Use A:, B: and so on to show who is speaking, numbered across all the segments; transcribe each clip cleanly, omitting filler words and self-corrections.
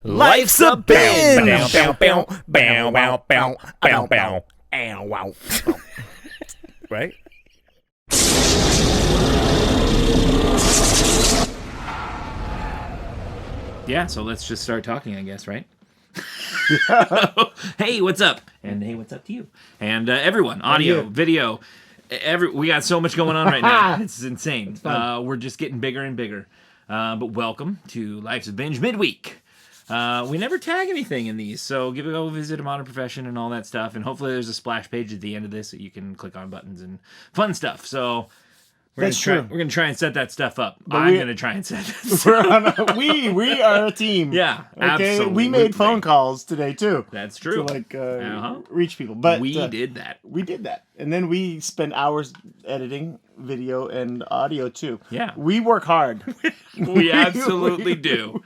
A: Life's a binge. Right?
B: Yeah, so let's just start talking, I guess, right? Hey, what's up? And hey, what's up to you? And everyone, audio, video, we got so much going on right now. It's insane. We're just getting bigger and bigger. But welcome to Life's a Binge midweek. We never tag anything in these, so go visit a Modern Profession and all that stuff. And hopefully there's a splash page at the end of this that you can click on buttons and fun stuff. So we're gonna try and set that stuff up. I'm gonna try and set that.
C: We are a team.
B: Yeah,
C: okay.
B: absolutely.
C: We made phone calls today too.
B: That's true.
C: To reach people, but
B: we did that.
C: We did that, and then we spent hours editing video and audio too.
B: Yeah,
C: we work hard.
B: We absolutely do.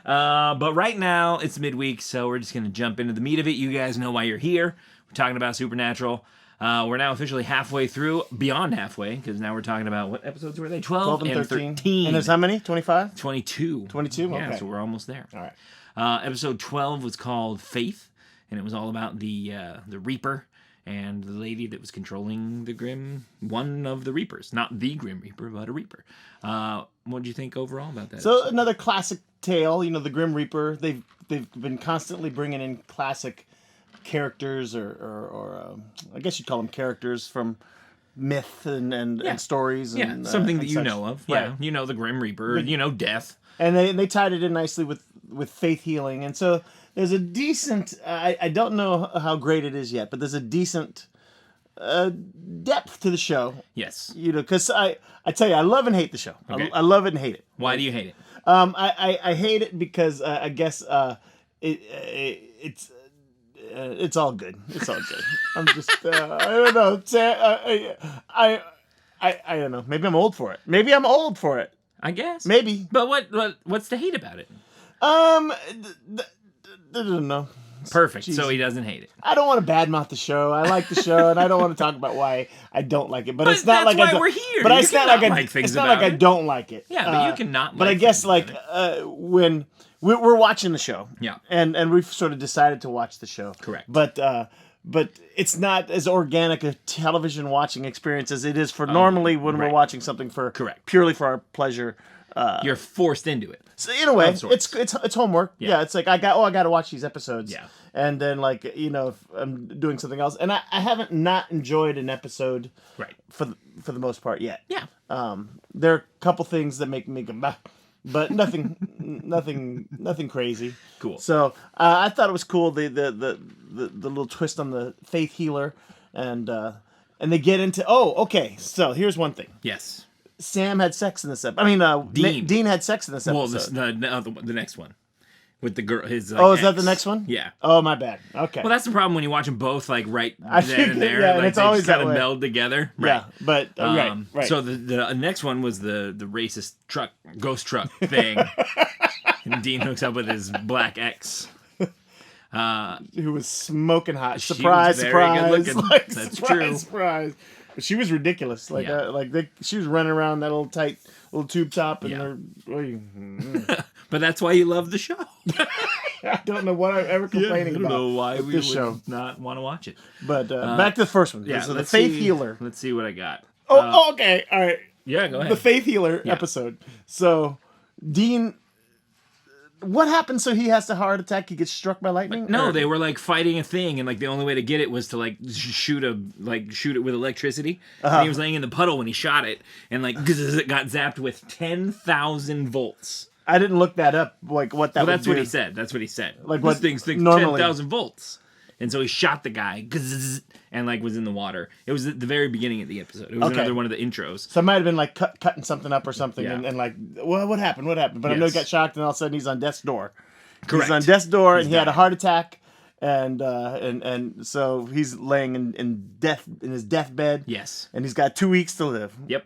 B: But right now it's midweek, so we're just gonna jump into the meat of it. You guys know why you're here. We're talking about Supernatural. We're now officially halfway through, beyond halfway, because now we're talking about, what episodes were they? 12 and 13.
C: And there's how many? 25?
B: 22.
C: 22?
B: Yeah,
C: okay.
B: so we're almost there.
C: All right.
B: Episode 12 was called Faith, and it was all about the Reaper and the lady that was controlling one of the Reapers. Not the Grim Reaper, but a Reaper. What did you think overall about that
C: So
B: episode?
C: another classic tale, the Grim Reaper. They've been constantly bringing in classic characters or I guess you'd call them characters from myth and stories.
B: Yeah,
C: and,
B: something that
C: and
B: you
C: such.
B: know of.
C: Right.
B: Yeah, you know the Grim Reaper, death.
C: And they tied it in nicely with faith healing. And so there's a decent, I don't know how great it is yet, but there's a decent depth to the show.
B: Yes.
C: Because I tell you, I love and hate the show.
B: Okay.
C: I love it and hate it.
B: Why do you hate it?
C: I hate it because I guess it's all good. It's all good. I'm just I don't know. I don't know. Maybe I'm old for it.
B: I guess.
C: Maybe.
B: But what's to hate about it?
C: I don't know.
B: Perfect.
C: Jeez.
B: So he doesn't hate it.
C: I don't want to badmouth the show. I like the show, and I don't want to talk about why I don't like it. But it's not
B: that's
C: like
B: why we're here.
C: But
B: it's not like
C: it's not like I don't like it.
B: Yeah, but you can not.
C: But I guess when we're watching the show,
B: yeah,
C: and we've sort of decided to watch the show.
B: Correct.
C: But it's not as organic a television watching experience as it is for normally when we're watching something for purely for our pleasure.
B: You're forced into it.
C: So in a way, it's homework. Yeah, it's like I got to watch these episodes.
B: Yeah.
C: And then if I'm doing something else, and I haven't not enjoyed an episode for the most part yet.
B: Yeah.
C: There are a couple things that make me go bah, but nothing crazy.
B: Cool.
C: So I thought it was cool the little twist on the faith healer, and they get into okay. So here's one thing.
B: Yes.
C: Sam had sex in this episode. I mean, Dean had sex in this episode.
B: Well, the next one with the girl. His
C: is that the next one?
B: Yeah.
C: Oh, my bad. Okay.
B: Well, that's the problem when you watch them both right then and there.
C: Yeah, and it's always
B: kind of
C: that way.
B: meld together. Right.
C: Yeah, but right.
B: So the next one was the racist ghost truck thing. And Dean hooks up with his black ex.
C: Who was smoking hot.
B: She
C: Surprise,
B: was very
C: surprise.
B: good looking. That's true.
C: Surprise. But she was ridiculous. She was running around that little tight little tube top and
B: But that's why you love the show.
C: I don't know what I'm ever complaining about.
B: I don't know why we
C: this
B: would
C: show.
B: not want to watch it.
C: But back to the first one.
B: Yeah,
C: so the faith healer.
B: Let's see what I got.
C: Okay. All right.
B: Yeah, go ahead.
C: The faith healer episode. So Dean, what happened? So he has a heart attack. He gets struck by lightning.
B: No, they were fighting a thing, and the only way to get it was to shoot it with electricity. And he was laying in the puddle when he shot it, and it got zapped with 10,000 volts.
C: I didn't look that up. What that?
B: Well,
C: would
B: that's
C: do.
B: what he said. That's what he said.
C: What
B: thing's
C: normally
B: 10,000 volts, and so he shot the guy, and was in the water. It was at the very beginning of the episode. It was another one of the intros.
C: So it might have been cutting something up or something, and what happened? What happened? But I know he got shocked, and all of a sudden he's on death's door.
B: Correct.
C: He's on death's door, and he had a heart attack, and so he's laying in his deathbed.
B: Yes.
C: And he's got 2 weeks to live.
B: Yep.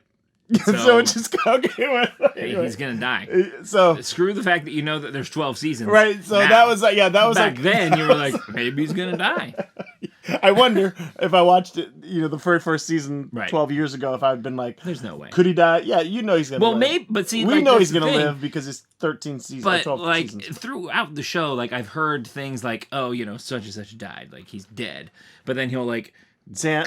C: So it's just anyway.
B: He's gonna die.
C: So
B: screw the fact that you know that there's 12 seasons.
C: Right. So
B: now.
C: that was
B: back then. You were like, maybe he's gonna die.
C: I wonder if I watched it, the very first season
B: Right.
C: 12 years ago, if I'd been like,
B: There's no way.
C: could he die? Yeah, he's gonna.
B: Well,
C: live.
B: maybe, but see,
C: we
B: like,
C: know
B: that's
C: he's
B: the
C: gonna
B: thing.
C: live because it's 13 seasons,
B: But
C: 12
B: like
C: seasons.
B: throughout the show, like I've heard things like, oh, such and such died, like he's dead. But then he'll like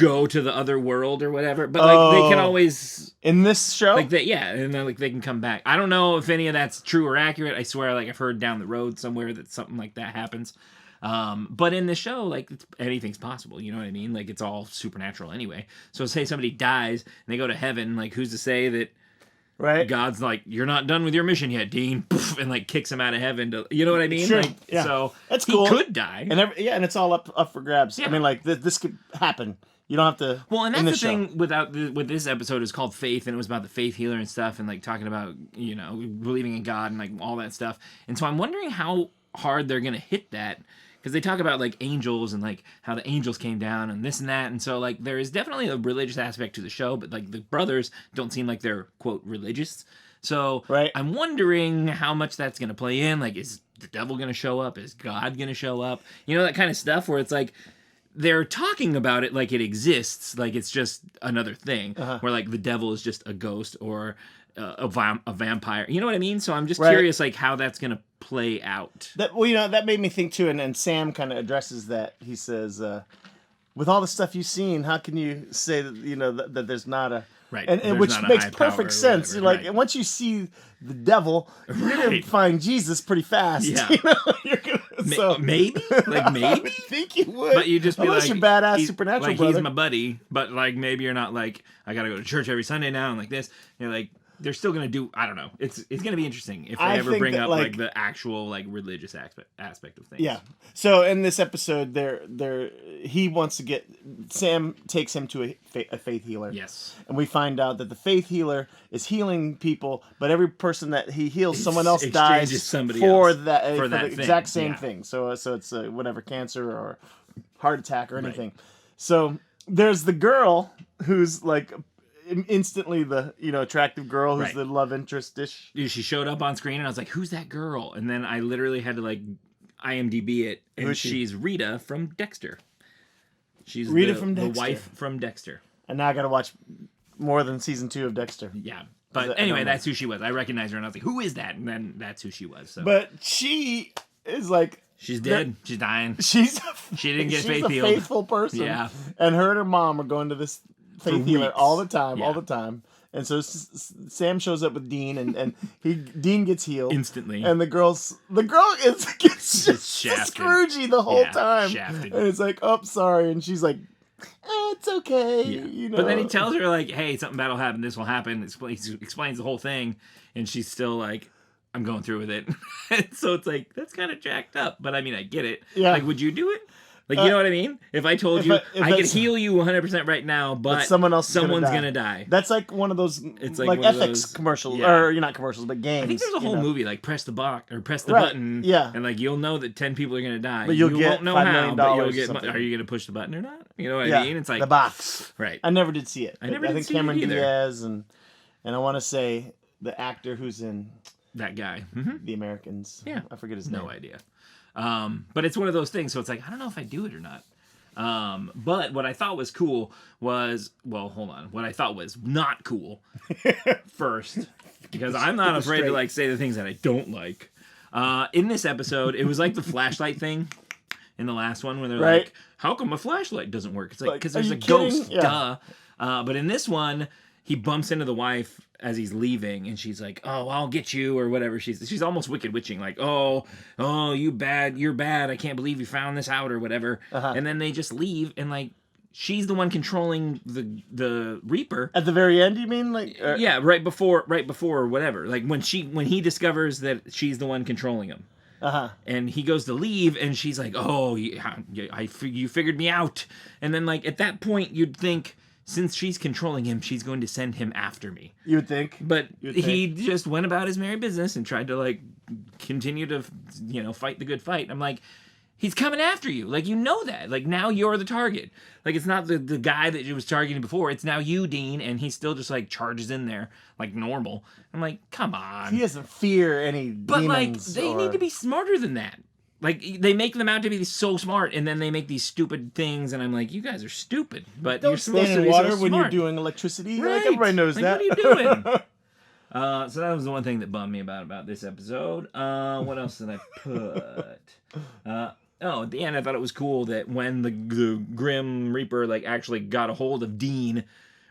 B: go to the other world or whatever. But like they can always
C: in this show,
B: and then like they can come back. I don't know if any of that's true or accurate. I swear, like I've heard down the road somewhere that something like that happens. But in the show, like anything's possible. You know what I mean? Like it's all supernatural anyway. So say somebody dies and they go to heaven, like who's to say that?
C: Right.
B: God's like, you're not done with your mission yet, Dean, and like kicks him out of heaven. You know what I mean?
C: Sure.
B: Like,
C: Yeah.
B: So
C: that's cool.
B: He could die.
C: And and it's all up for grabs.
B: Yeah.
C: I mean, like this could happen. You don't have to.
B: Well, and that's the
C: show.
B: thing with this episode is called Faith, and it was about the faith healer and stuff, and like talking about believing in God and like all that stuff. And so I'm wondering how hard they're gonna hit that. Because they talk about like angels and like how the angels came down and this and that, and so like there is definitely a religious aspect to the show, but like the brothers don't seem like they're quote religious. So I'm wondering how much that's gonna play in. Like, is the devil gonna show up? Is God gonna show up? That kind of stuff where it's like they're talking about it like it exists, like it's just another thing. Where like the devil is just a ghost or a vampire. You know what I mean? So I'm just curious, like how that's gonna play out.
C: That that made me think too, and Sam kind of addresses that. He says, "With all the stuff you've seen, how can you say that that there's not a
B: right?"
C: And which makes perfect sense. Like once you see the devil, you're gonna find Jesus pretty fast.
B: Yeah,
C: you're gonna,
B: maybe
C: I would think you would,
B: but you just be
C: unless
B: like,
C: you're badass supernatural
B: like
C: brother.
B: He's my buddy, but like maybe you're not like I gotta go to church every Sunday now and like this. You're like. They're still gonna do. I don't know. It's gonna be interesting if they ever bring up like the actual like religious aspect of things.
C: Yeah. So in this episode, he wants to get Sam takes him to a faith healer.
B: Yes.
C: And we find out that the faith healer is healing people, but every person that he heals, someone else dies for the exact same thing. So it's whatever cancer or heart attack or anything. Right. So there's the girl who's like. Instantly the attractive girl who's the love interest-ish.
B: Dude, she showed up on screen and I was like, who's that girl? And then I literally had to like IMDb it, and she's Rita from Dexter. She's Rita from Dexter, the wife from Dexter.
C: And now I gotta watch more than season 2 of Dexter.
B: Yeah, but anyway, that's who she was. I recognized her and I was like, who is that? And then that's who she was. So.
C: But she is like,
B: she's dead. She's dying.
C: She
B: didn't get faith healed.
C: She's a faithful person.
B: Yeah.
C: And her and her mom are going to this faith healer all the time. And so Sam shows up with Dean, and Dean gets healed
B: instantly.
C: And the girl gets just Scroogey the whole time.
B: Shafted.
C: And it's like, oh, sorry, and she's like, it's okay.
B: Yeah. But then he tells her like, hey, something bad will happen. This will happen. Explains the whole thing, and she's still like, I'm going through with it. So it's like that's kind of jacked up. But I mean, I get it.
C: Yeah.
B: Like, would you do it? Like, you know what I mean? If I told you, I could heal you 100% right now, but someone's gonna die.
C: That's like one of those
B: it's
C: like ethics commercials, or you're not commercials, but games.
B: I think there's a whole movie like press the button, and like you'll know that 10 people are gonna die,
C: but you
B: won't know
C: $5
B: how.
C: million
B: But you'll get. Are you gonna push the button or not? You know what I mean? It's like
C: the box.
B: Right.
C: I never did see it.
B: I think
C: Cameron
B: see it either.
C: Diaz and I want to say the actor who's in
B: that guy,
C: The Americans.
B: Yeah,
C: I forget his name.
B: No idea. But it's one of those things. So it's like I don't know if I do it or not. But what I thought was cool was, well, hold on. What I thought was not cool first, because I'm not afraid to like say the things that I don't like. In this episode, it was like the flashlight thing in the last one where they're like, how come a flashlight doesn't work? It's like, because there's a ghost, duh. But in this one, he bumps into the wife as he's leaving, and she's like, "Oh, I'll get you," or whatever. She's almost Wicked Witching, like, "Oh, you're bad. I can't believe you found this out," or whatever. And then they just leave, and like, she's the one controlling the Reaper
C: at the very end. You mean like?
B: Yeah, right before or whatever. Like when he discovers that she's the one controlling him. And he goes to leave, and she's like, "Oh, you figured me out." And then like at that point, you'd think, since she's controlling him, she's going to send him after me.
C: You would think.
B: But he just went about his merry business and tried to, like, continue to, fight the good fight. I'm like, he's coming after you. Like, you know that. Like, now you're the target. Like, it's not the guy that he was targeting before. It's now you, Dean, and he still just, like, charges in there like normal. I'm like, come on.
C: He doesn't fear any
B: But, like,
C: demons
B: they need to be smarter than that. like they make them out to be so smart, and then they make these stupid things, and I'm like, you guys are stupid, but you're supposed
C: Stand
B: to
C: in
B: be
C: water
B: so
C: when you're
B: smart.
C: doing electricity.
B: Right.
C: Like everybody knows
B: Like,
C: that.
B: what are you doing? So that was the one thing that bummed me about this episode. What else did I put? At the end, I thought it was cool that when the Grim Reaper like actually got a hold of Dean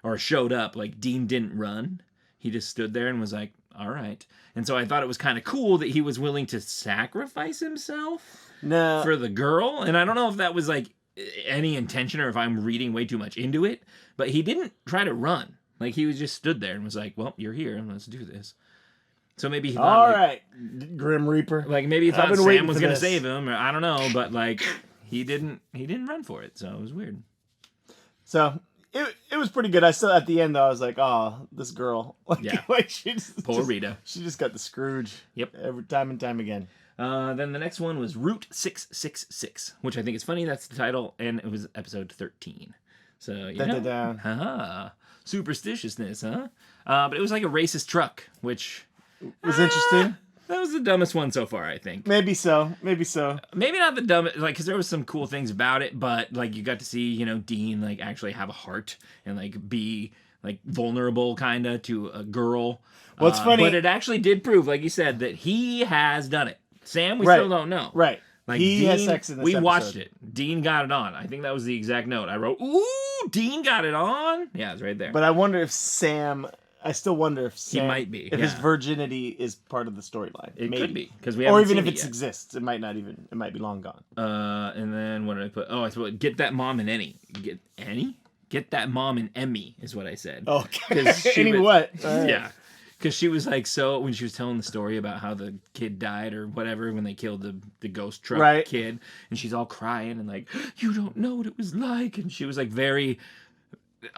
B: or showed up, like Dean didn't run. He just stood there and was like, all right. And so I thought it was kind of cool that he was willing to sacrifice himself for the girl. And I don't know if that was like any intention or if I'm reading way too much into it, but he didn't try to run. Like he was just stood there and was like, well, you're here. Let's do this. So maybe he thought,
C: all right, Grim Reaper.
B: Like maybe he thought
C: waiting
B: Sam was
C: for
B: going to
C: this.
B: save him, or I don't know, but like he didn't run for it, so it was weird.
C: So it was pretty good. I still at the end though, I was like, oh, this girl. Like,
B: Yeah.
C: like she
B: Poor Rita.
C: She just got the Scrooge.
B: Yep.
C: Every time and time again.
B: Then the next one was Route 666, which I think is funny. That's the title, and it was episode 13. So you know, superstitiousness, huh? But it was like a racist truck, which
C: was interesting.
B: That was the dumbest one so far, I think.
C: Maybe so. Maybe so.
B: Maybe not the dumbest, like, because there was some cool things about it, but like you got to see, you know, Dean like actually have a heart and like be like vulnerable kind of to a girl.
C: What's funny,
B: but it actually did prove, like you said, that he has done it. Sam, we
C: Right.
B: still don't know.
C: right?
B: Like
C: he
B: Dean,
C: has sex in this
B: we
C: episode.
B: watched it. Dean got it on. I think that was the exact note I wrote. Ooh, Dean got it on. Yeah, it's right there.
C: But I wonder if Sam. I still wonder if Sam,
B: might be,
C: if his
B: yeah.
C: virginity is part of the storyline.
B: It
C: Maybe.
B: could be because we haven't
C: or even
B: seen
C: if
B: it
C: it
B: yet.
C: exists, it might not even. It might be long gone.
B: And then what did I put? Oh, I put get that mom and Annie. Get Annie? Get that mom and Emmy is what I said.
C: Okay.
B: 'Cause she
C: Any
B: was-
C: what? All right.
B: Yeah. Because she was like, so when she was telling the story about how the kid died or whatever when they killed the ghost truck
C: Right.
B: kid, and she's all crying and like, you don't know what it was like, and she was like very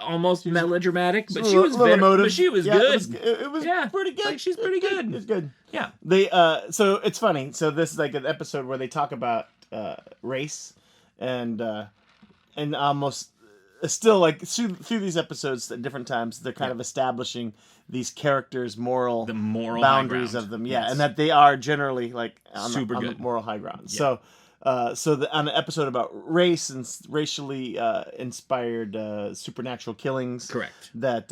B: almost melodramatic, but she was very,
C: emotive.
B: but she was
C: Yeah,
B: good.
C: It was
B: Yeah,
C: pretty good.
B: like, she's pretty good.
C: It's good.
B: Yeah.
C: They so it's funny. So this is like an episode where they talk about race and almost still like through these episodes at different times they're kind of establishing these characters'
B: The moral
C: boundaries
B: high ground.
C: of them. Yeah,
B: Yes.
C: and that they are generally like on
B: Super
C: the
B: good.
C: moral high ground.
B: Yeah.
C: So on an episode about race and racially inspired supernatural killings,
B: Correct.
C: that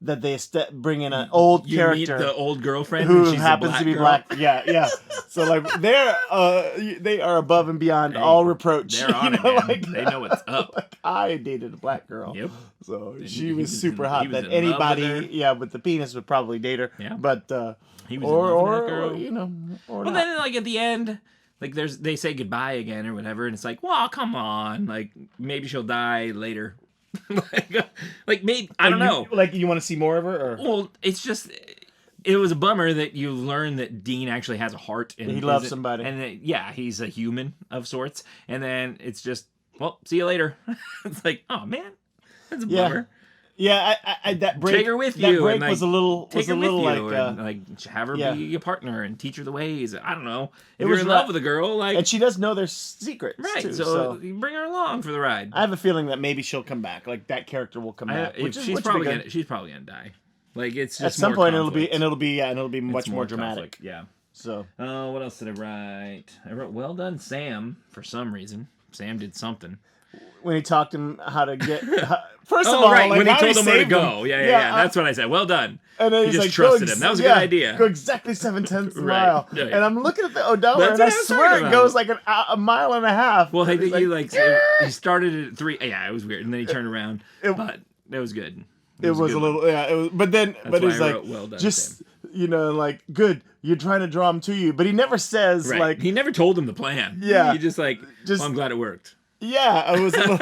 C: they bring in an old
B: You
C: character
B: meet the old girlfriend
C: who
B: and she's
C: happens
B: a
C: to be
B: girl.
C: black. Yeah, yeah. So like they are above and beyond
B: Hey,
C: all reproach.
B: They're on
C: you
B: it,
C: know,
B: man.
C: like,
B: They know what's up.
C: like, I dated a black girl.
B: Yep.
C: So
B: And
C: she
B: he
C: was
B: was
C: super
B: in-
C: hot.
B: he was
C: That
B: in love with her.
C: anybody, with the penis would probably date her.
B: Yeah.
C: But
B: He was in love with that girl.
C: or you know, or
B: Well,
C: not.
B: then, like at the end, like they say goodbye again or whatever, and it's like, well, come on, like maybe she'll die later. like maybe I don't know.
C: Like you want to see more of her, or
B: Well, it's just it was a bummer that you learn that Dean actually has a heart and
C: He loves
B: isn't-
C: somebody.
B: and that, yeah, he's a human of sorts. And then it's just, well, see you later. It's like, oh man, that's a
C: Yeah.
B: bummer.
C: yeah, I that break.
B: Take her with
C: that
B: you
C: break
B: and, like,
C: was a little
B: Take her with you
C: like.
B: and like have her
C: yeah.
B: be a partner and teach her the ways. I don't know. If
C: It
B: you're
C: was
B: in love
C: rough.
B: with a girl, like
C: And she does know their secrets,
B: right,
C: too.
B: so you bring her along for the ride.
C: I have a feeling that maybe she'll come back. Like that character will come back.
B: She's probably gonna die. Like it's just
C: at some
B: more
C: point
B: conflict.
C: it'll be
B: It's
C: much more dramatic.
B: conflict, Yeah.
C: So
B: What else did I write? I wrote well done, Sam. For some reason, Sam did something.
C: when he talked him how to get first of
B: Oh
C: all,
B: right,
C: like,
B: when he
C: how
B: told him where to
C: saved
B: go.
C: him.
B: Yeah. That's what I said. Well done.
C: And then
B: He
C: he's
B: just
C: like,
B: trusted him. That was a good idea.
C: Go exactly 7/10
B: Right.
C: mile.
B: Yeah.
C: And I'm looking at the odometer,
B: That's
C: and I
B: what I was
C: swear
B: talking
C: it
B: about.
C: goes like a mile and a half.
B: Well, I
C: It's
B: think he started at 3. Yeah, it was weird, and then he turned around. But that was good.
C: It was
B: good
C: a little, yeah. It was, but then, but
B: why
C: it's
B: I
C: like,
B: wrote, "Well done,
C: just
B: Sam."
C: like, good. You're trying to draw him to you, but he never says
B: Right.
C: like,
B: He never told him the plan.
C: Yeah.
B: He just like,
C: Just-
B: well, I'm glad it worked.
C: yeah. I was a little,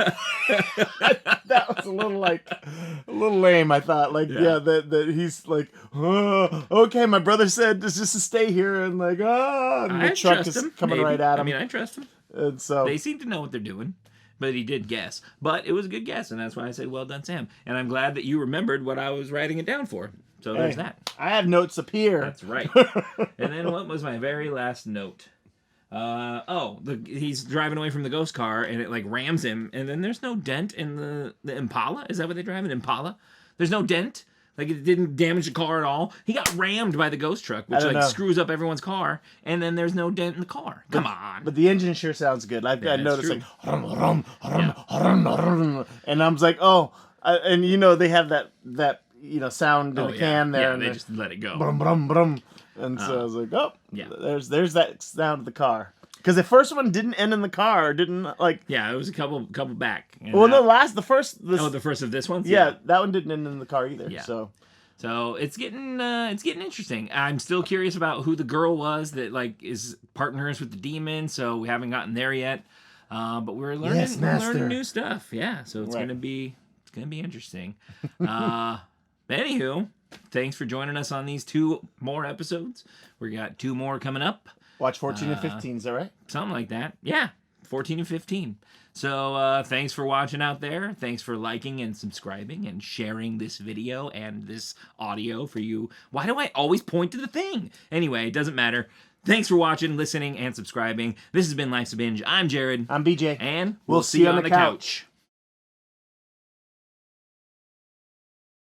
C: that was a little lame. I thought like,
B: Yeah.
C: that he's like, oh, okay. My brother said just to stay here, and like, and the
B: I
C: truck
B: trust
C: is
B: him.
C: coming
B: maybe.
C: right at him.
B: I mean, I trust him.
C: And so
B: They seem to know what they're doing, but he did guess. But it was a good guess, and that's why I said, well done, Sam. And I'm glad that you remembered what I was writing it down for. So there's
C: Hey,
B: that.
C: I have notes up here.
B: That's right. And then what was my very last note? He's driving away from the ghost car, and it like rams him, and then there's no dent in the Impala. Is that what they drive? An Impala? There's no dent. Like, it didn't damage the car at all. He got rammed by the ghost truck, which, like,
C: know.
B: screws up everyone's car, and then there's no dent in the car. Come on.
C: But the engine sure sounds good. I noticed,
B: true.
C: like, and I was like, oh, and you know, they have that sound in the can there.
B: Yeah,
C: and
B: they just let it go.
C: Brum, brum, brum. And so I was like, oh,
B: yeah.
C: there's that sound of the car. Because the first one didn't end in the car, didn't like.
B: Yeah, it was a couple back.
C: Well, the first.
B: The first of this one.
C: Yeah, that one didn't end in the car either.
B: Yeah.
C: So
B: it's getting interesting. I'm still curious about who the girl was that like is partners with the demon. So we haven't gotten there yet, but we're learning new stuff. Yeah, so it's gonna be interesting. But anywho, thanks for joining us on these 2 more episodes. We got 2 more coming up.
C: Watch 14 and 15, is that right?
B: Something like that. Yeah, 14 and 15. So thanks for watching out there. Thanks for liking and subscribing and sharing this video and this audio for you. Why do I always point to the thing? Anyway, it doesn't matter. Thanks for watching, listening, and subscribing. This has been Life's a Binge. I'm Jared.
C: I'm BJ.
B: And we'll see you on the couch.